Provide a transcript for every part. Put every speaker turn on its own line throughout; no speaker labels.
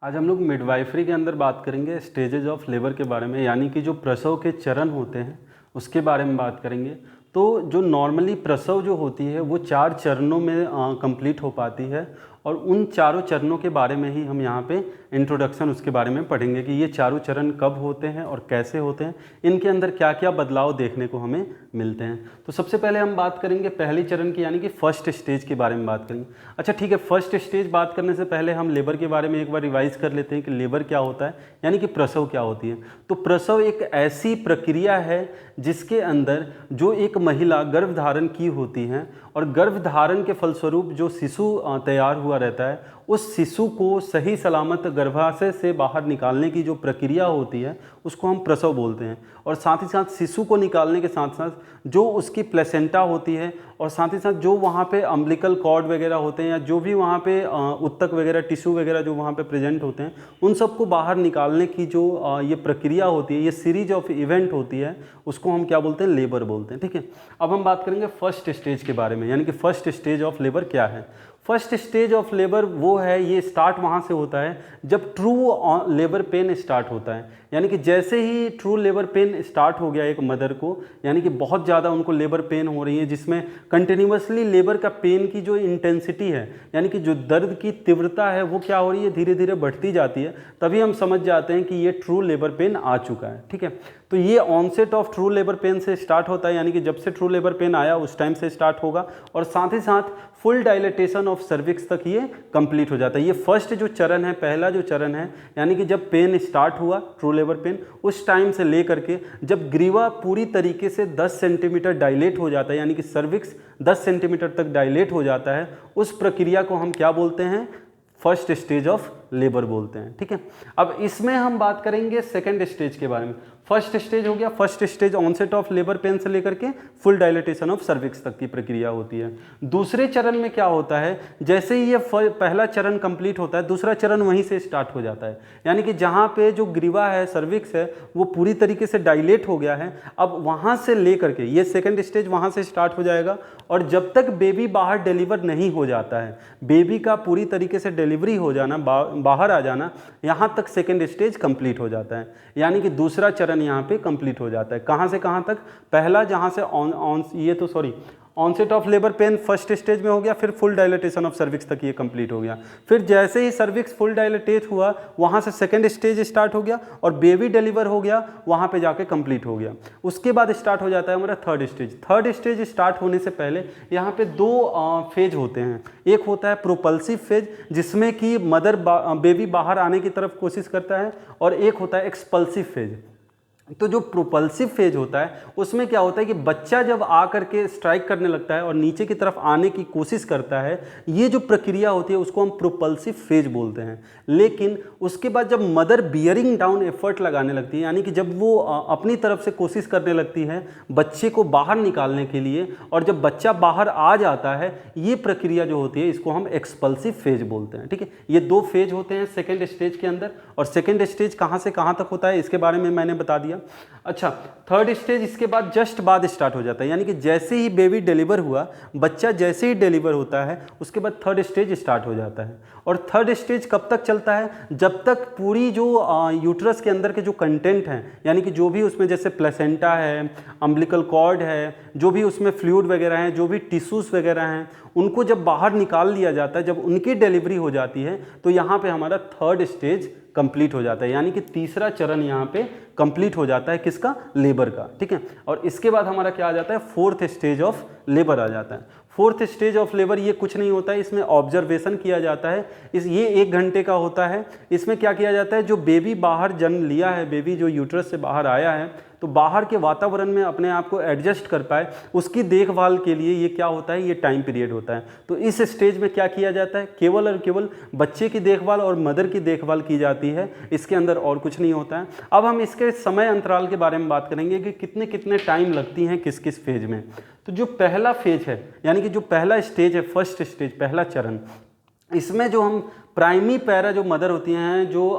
आज हम लोग मिडवाइफरी के अंदर बात करेंगे स्टेजेज ऑफ लेबर के बारे में, यानी कि जो प्रसव के चरण होते हैं उसके बारे में बात करेंगे। तो जो नॉर्मली प्रसव जो होती है वो 4 चरणों में कंप्लीट हो पाती है, और उन चारों चरणों के बारे में ही हम यहाँ पे इंट्रोडक्शन उसके बारे में पढ़ेंगे कि ये चारों चरण कब होते हैं और कैसे होते हैं, इनके अंदर क्या क्या बदलाव देखने को हमें मिलते हैं। तो सबसे पहले हम बात करेंगे पहली चरण की, यानी कि फर्स्ट स्टेज के बारे में बात करेंगे। अच्छा ठीक है, फर्स्ट स्टेज बात करने से पहले हम लेबर के बारे में एक बार रिवाइज कर लेते हैं कि लेबर क्या होता है, यानी कि प्रसव क्या होती है। तो प्रसव एक ऐसी प्रक्रिया है जिसके अंदर जो एक महिला गर्भधारण की होती है, और गर्भधारण के फलस्वरूप जो शिशु तैयार हुआ रहता है, उस शिशु को सही सलामत गर्भाशय से बाहर निकालने की जो प्रक्रिया होती है उसको हम प्रसव बोलते हैं। और साथ ही साथ शिशु को निकालने के साथ साथ जो उसकी प्लेसेंटा होती है, और साथ ही साथ जो वहाँ पे अम्बिलिकल कॉर्ड वगैरह होते हैं, या जो भी वहाँ पे उत्तक वगैरह टिश्यू वगैरह जो वहाँ पे प्रेजेंट होते हैं, उन सबको बाहर निकालने की जो ये प्रक्रिया होती है, ये सीरीज ऑफ इवेंट होती है, उसको हम क्या बोलते हैं, लेबर बोलते हैं। ठीक है, अब हम बात करेंगे फर्स्ट स्टेज के बारे में, यानी कि फर्स्ट स्टेज ऑफ लेबर क्या है। फर्स्ट स्टेज ऑफ लेबर वो है, ये स्टार्ट वहाँ से होता है जब ट्रू लेबर पेन स्टार्ट होता है। यानी कि जैसे ही ट्रू लेबर पेन स्टार्ट हो गया एक मदर को, यानी कि बहुत ज़्यादा उनको लेबर पेन हो रही है, जिसमें कंटिन्यूसली लेबर का पेन की जो इंटेंसिटी है, यानी कि जो दर्द की तीव्रता है, वो क्या हो रही है, धीरे धीरे बढ़ती जाती है, तभी हम समझ जाते हैं कि ये ट्रू लेबर पेन आ चुका है। ठीक है, तो ये onset of true labour pain से स्टार्ट होता है, यानी कि जब से ट्रू लेबर पेन आया उस टाइम से स्टार्ट होगा, और साथ ही साथ फुल डायलेटेशन ऑफ सर्विक्स तक ये कंप्लीट हो जाता है। ये फर्स्ट जो चरण है, पहला जो चरण है, यानी कि जब पेन स्टार्ट हुआ ट्रू लेबर पेन, उस टाइम से लेकर के जब ग्रीवा पूरी तरीके से 10 सेंटीमीटर डायलेट हो जाता है, यानी कि सर्विक्स 10 सेंटीमीटर तक डायलेट हो जाता है, उस प्रक्रिया को हम क्या बोलते हैं, फर्स्ट स्टेज ऑफ लेबर बोलते हैं। ठीक है, अब इसमें हम बात करेंगे सेकंड स्टेज के बारे में। फर्स्ट स्टेज हो गया, first stage onset of labour pain से लेकर के फुल डायलेटेशन ऑफ सर्विक्स तक की प्रक्रिया होती है। दूसरे चरण में क्या होता है, जैसे ही ये पहला चरण कंप्लीट होता है, दूसरा चरण वहीं से स्टार्ट हो जाता है, यानी कि जहाँ पे जो ग्रीवा है, सर्विक्स है, वो पूरी तरीके से डायलेट हो गया है। अब वहाँ से लेकर के ये सेकेंड स्टेज वहाँ से स्टार्ट हो जाएगा, और जब तक बेबी बाहर डिलीवर नहीं हो जाता है, बेबी का पूरी तरीके से डिलीवरी हो जाना, बाहर आ जाना, यहाँ तक सेकेंड स्टेज कंप्लीट हो जाता है। यानी कि दूसरा चरण यहाँ पे कंप्लीट हो जाता है। कहाँ से कहाँ तक, पहला जहाँ से onset of labour pain first stage में हो गया, फिर फुल डायलेटेशन ऑफ सर्विक्स तक ये कंप्लीट हो गया। फिर जैसे ही सर्विक्स फुल डायलेटेट हुआ, वहाँ से सेकंड स्टेज स्टार्ट हो गया, और बेबी डिलीवर हो गया, वहाँ पे जाके कंप्लीट हो गया। उसके बाद स्टार्ट हो जाता है हमारा third stage. Third stage start होने से पहले यहाँ पे 2 फेज होते हैं। एक होता है प्रोपल्सिव फेज, जिसमें कि बेबी बाहर आने की तरफ कोशिश करता है, और एक होता है एक्सपल्सिव फेज। तो जो प्रोपल्सिव फेज होता है उसमें क्या होता है कि बच्चा जब आकर के स्ट्राइक करने लगता है और नीचे की तरफ आने की कोशिश करता है, ये जो प्रक्रिया होती है उसको हम प्रोपल्सिव फेज बोलते हैं। लेकिन उसके बाद जब मदर बियरिंग डाउन एफर्ट लगाने लगती है, यानी कि जब वो अपनी तरफ से कोशिश करने लगती है बच्चे को बाहर निकालने के लिए, और जब बच्चा बाहर आ जाता है, ये प्रक्रिया जो होती है इसको हम एक्सपल्सिव फेज बोलते हैं। ठीक है, ये 2 फेज होते हैं सेकेंड स्टेज के अंदर, और सेकेंड स्टेज कहाँ से कहाँ तक होता है इसके बारे में मैंने बता दिया। अच्छा, थर्ड स्टेज इसके बाद जस्ट बाद स्टार्ट हो जाता है, यानी कि जैसे ही बेबी डिलीवर हुआ, बच्चा जैसे ही डिलीवर होता है, उसके बाद थर्ड स्टेज स्टार्ट हो जाता है। और थर्ड स्टेज कब तक चलता है, जब तक पूरी जो यूट्रस के अंदर के जो कंटेंट हैं, यानी कि जो भी उसमें जैसे प्लेसेंटा है, अम्बिलिकल कॉर्ड है, जो भी उसमें फ्लूइड वगैरह हैं, जो भी टिश्यूज़ वगैरह हैं, उनको जब बाहर निकाल लिया जाता है, जब उनकी डिलीवरी हो जाती है, तो यहाँ पे हमारा थर्ड स्टेज कंप्लीट हो जाता है, यानी कि तीसरा चरण यहाँ पे कंप्लीट हो जाता है, किसका, लेबर का। ठीक है, और इसके बाद हमारा क्या आ जाता है, फोर्थ स्टेज ऑफ लेबर आ जाता है। फोर्थ स्टेज ऑफ लेबर ये कुछ नहीं होता है, इसमें ऑब्जर्वेशन किया जाता है। ये 1 घंटे का होता है। इसमें क्या किया जाता है, जो बेबी बाहर जन्म लिया है, बेबी जो यूट्रस से बाहर आया है, तो बाहर के वातावरण में अपने आप को एडजस्ट कर पाए, उसकी देखभाल के लिए ये क्या होता है, ये टाइम पीरियड होता है। तो इस स्टेज में क्या किया जाता है, केवल और केवल बच्चे की देखभाल और मदर की देखभाल की जाती है, इसके अंदर और कुछ नहीं होता है। अब हम इसके समय अंतराल के बारे में बात करेंगे कि कितने कितने टाइम लगती हैं किस किस फेज में। तो जो पहला फेज है, यानी कि जो पहला स्टेज है, फर्स्ट स्टेज, पहला चरण, इसमें जो हम प्राइमी पैरा जो मदर होती हैं, जो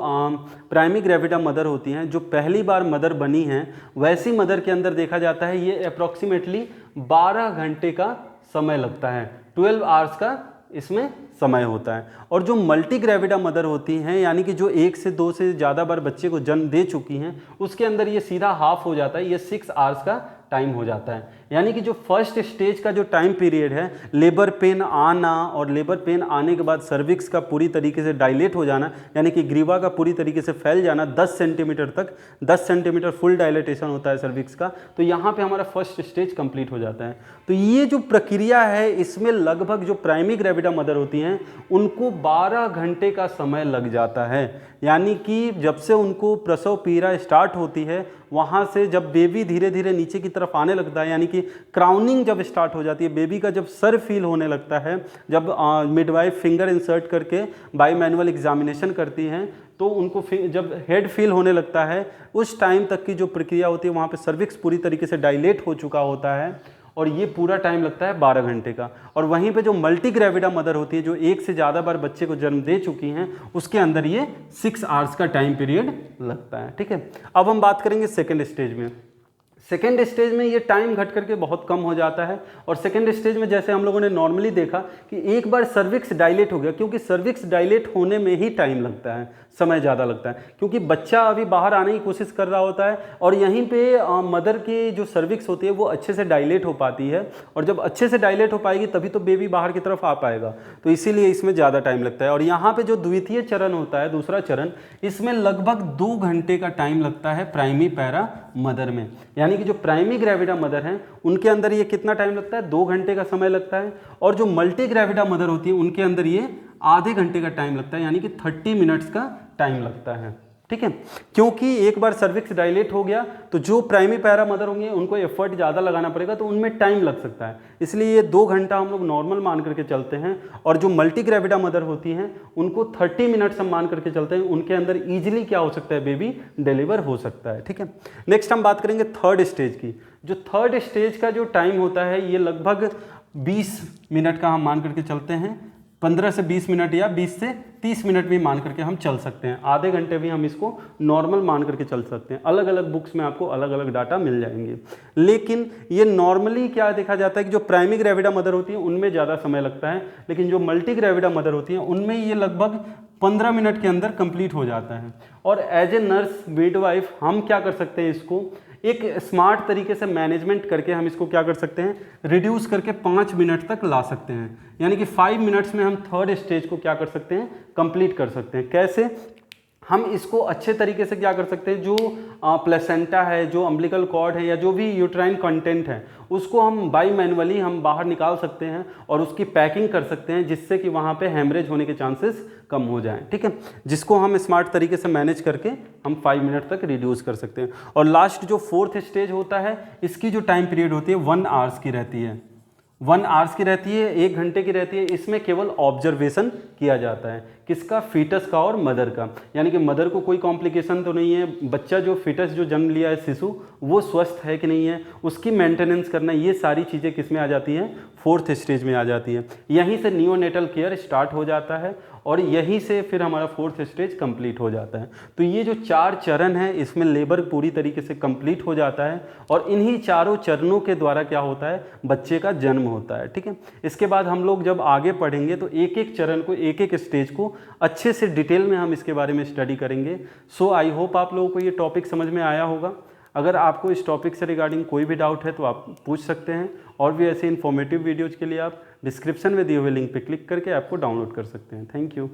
प्राइमी ग्रेविडा मदर होती हैं, जो पहली बार मदर बनी हैं, वैसी मदर के अंदर देखा जाता है ये अप्रॉक्सीमेटली 12 घंटे का समय लगता है, 12 आवर्स का इसमें समय होता है। और जो मल्टी ग्रेविडा मदर होती हैं, यानी कि जो 1 से 2 से ज़्यादा बार बच्चे को जन्म दे चुकी हैं, उसके अंदर ये सीधा हाफ हो जाता है, ये 6 आवर्स का टाइम हो जाता है। यानी कि जो फर्स्ट स्टेज का जो टाइम पीरियड है, लेबर पेन आना और लेबर पेन आने के बाद सर्विक्स का पूरी तरीके से डायलेट हो जाना, यानी कि ग्रीवा का पूरी तरीके से फैल जाना 10 सेंटीमीटर तक, 10 सेंटीमीटर फुल डायलेटेशन होता है सर्विक्स का, तो यहाँ पे हमारा फर्स्ट स्टेज कंप्लीट हो जाता है। तो ये जो प्रक्रिया है, इसमें लगभग जो प्राइमरी ग्रेविडा मदर होती हैं उनको 12 घंटे का समय लग जाता है। यानी कि जब से उनको प्रसव पीड़ा स्टार्ट होती है, वहाँ से जब बेबी धीरे धीरे नीचे की तरफ आने लगता है, यानी कि क्राउनिंग जब स्टार्ट हो जाती है, बेबी का जब सर फील होने लगता है, जब मिडवाइफ फिंगर इंसर्ट करके बाई मैनुअल एग्जामिनेशन करती हैं, तो उनको जब हेड फील होने लगता है, उस टाइम तक की जो प्रक्रिया होती है, वहाँ पे सर्विक्स पूरी तरीके से डायलेट हो चुका होता है, और ये पूरा टाइम लगता है 12 घंटे का। और वहीं पे जो मल्टी ग्रेविडा मदर होती है, जो 1 से ज़्यादा बार बच्चे को जन्म दे चुकी हैं, उसके अंदर ये 6 आवर्स का टाइम पीरियड लगता है। ठीक है, अब हम बात करेंगे सेकेंड स्टेज में। सेकेंड स्टेज में ये टाइम घट करके बहुत कम हो जाता है। और सेकेंड स्टेज में जैसे हम लोगों ने नॉर्मली देखा कि एक बार सर्विक्स डायलेट हो गया, क्योंकि सर्विक्स डायलेट होने में ही टाइम लगता है, समय ज़्यादा लगता है, क्योंकि बच्चा अभी बाहर आने की कोशिश कर रहा होता है, और यहीं पे मदर की जो सर्विक्स होती है वो अच्छे से डायलेट हो पाती है, और जब अच्छे से डायलेट हो पाएगी तभी तो बेबी बाहर की तरफ आ पाएगा, तो इसीलिए इसमें ज़्यादा टाइम लगता है। और यहाँ पे जो द्वितीय चरण होता है, दूसरा चरण, इसमें लगभग 2 घंटे का टाइम लगता है प्राइमरी पैरा मदर में। यानी कि जो प्राइमरी ग्रेविडा मदर हैं उनके अंदर ये कितना टाइम लगता है, 2 घंटे का समय लगता है। और जो मल्टी ग्रेविडा मदर होती है उनके अंदर ये आधे घंटे का टाइम लगता है, यानी कि 30 मिनट्स का टाइम लगता है। ठीक है, क्योंकि एक बार सर्विक्स डायलेट हो गया तो जो प्राइमरी पैरा मदर होंगे उनको एफर्ट ज़्यादा लगाना पड़ेगा, तो उनमें टाइम लग सकता है, इसलिए ये 2 घंटा हम लोग नॉर्मल मान करके चलते हैं। और जो मल्टी ग्रेविडा मदर होती हैं उनको 30 मिनट्स हम मान करके चलते हैं, उनके अंदर ईजिली क्या हो सकता है, बेबी डिलीवर हो सकता है। ठीक है, नेक्स्ट हम बात करेंगे थर्ड स्टेज की। जो थर्ड स्टेज का जो टाइम होता है ये लगभग 20 मिनट का हम मान करके चलते हैं, 15 से 20 मिनट या 20 से 30 मिनट भी मान करके हम चल सकते हैं, आधे घंटे भी हम इसको नॉर्मल मान करके चल सकते हैं। अलग अलग बुक्स में आपको अलग अलग डाटा मिल जाएंगे, लेकिन ये नॉर्मली क्या देखा जाता है कि जो प्राइमरी ग्रेविडा मदर होती है उनमें ज़्यादा समय लगता है, लेकिन जो मल्टी ग्रेविडा मदर होती हैं उनमें ये लगभग 15 मिनट के अंदर कंप्लीट हो जाता है। और एज ए नर्स मिडवाइफ हम क्या कर सकते हैं, इसको एक स्मार्ट तरीके से मैनेजमेंट करके हम इसको क्या कर सकते हैं, रिड्यूस करके 5 मिनट तक ला सकते हैं। यानी कि 5 मिनट्स में हम थर्ड स्टेज को क्या कर सकते हैं, कंप्लीट कर सकते हैं। कैसे हम इसको अच्छे तरीके से क्या कर सकते हैं, जो प्लेसेंटा है, जो अम्बिलिकल कॉर्ड है, या जो भी यूट्राइन कंटेंट है, उसको हम बाई मैनुअली हम बाहर निकाल सकते हैं और उसकी पैकिंग कर सकते हैं, जिससे कि वहाँ पे हेमरेज होने के चांसेस कम हो जाएं। ठीक है, जिसको हम स्मार्ट तरीके से मैनेज करके हम 5 मिनट तक रिड्यूस कर सकते हैं। और लास्ट जो फोर्थ स्टेज होता है, इसकी जो टाइम पीरियड होती है 1 आवर्स की रहती है, 1 आवर्स की रहती है, 1 घंटे की रहती है। इसमें केवल ऑब्जर्वेशन किया जाता है, किसका, फीटस का और मदर का। यानी कि मदर को कोई कॉम्प्लिकेशन तो नहीं है, बच्चा जो फीटस जो जन्म लिया है शिशु वो स्वस्थ है कि नहीं है, उसकी मेंटेनेंस करना, ये सारी चीज़ें किस में आ जाती हैं, फोर्थ स्टेज में आ जाती है। यहीं से नियोनेटल केयर स्टार्ट हो जाता है और यहीं से फिर हमारा फोर्थ स्टेज कंप्लीट हो जाता है। तो ये जो 4 चरण हैं, इसमें लेबर पूरी तरीके से कंप्लीट हो जाता है और इन्हीं चारों चरणों के द्वारा क्या होता है, बच्चे का जन्म होता है। ठीक है, इसके बाद हम लोग जब आगे पढ़ेंगे तो एक एक चरण को, एक एक स्टेज को अच्छे से डिटेल में हम इसके बारे में स्टडी करेंगे। सो आई होप आप लोगों को ये टॉपिक समझ में आया होगा। अगर आपको इस टॉपिक से रिगार्डिंग कोई भी डाउट है तो आप पूछ सकते हैं, और भी ऐसे इन्फॉर्मेटिव वीडियोज़ के लिए आप डिस्क्रिप्शन में दिए हुए लिंक पर क्लिक करके आपको डाउनलोड कर सकते हैं। Thank you.